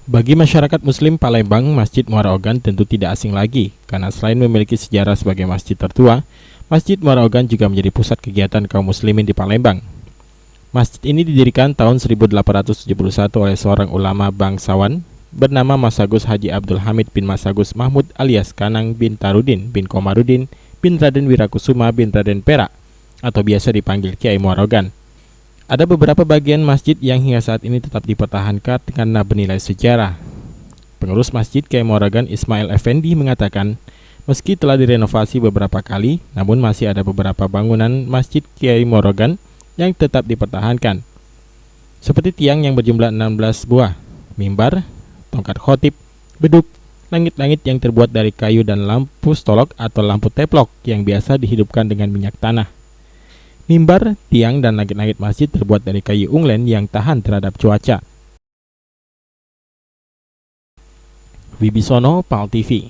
Bagi masyarakat Muslim Palembang, Masjid Muara Ogan tentu tidak asing lagi, karena selain memiliki sejarah sebagai masjid tertua, Masjid Muara Ogan juga menjadi pusat kegiatan kaum muslimin di Palembang. Masjid ini didirikan tahun 1871 oleh seorang ulama bangsawan bernama Masagus Haji Abdul Hamid bin Masagus Mahmud alias Kanang bin Tarudin bin Komarudin bin Raden Wirakusuma bin Raden Perak, atau biasa dipanggil Kiai Muara Ogan. Ada beberapa bagian masjid yang hingga saat ini tetap dipertahankan karena bernilai sejarah. Pengurus Masjid Kiai Muara Ogan Ismail Effendi mengatakan, meski telah direnovasi beberapa kali, namun masih ada beberapa bangunan Masjid Kiai Muara Ogan yang tetap dipertahankan. Seperti tiang yang berjumlah 16 buah, mimbar, tongkat khotib, beduk, langit-langit yang terbuat dari kayu dan lampu stolok atau lampu teplok yang biasa dihidupkan dengan minyak tanah. Mimbar, tiang, dan langit-langit masjid terbuat dari kayu unglen yang tahan terhadap cuaca. Wibisono, PAL TV.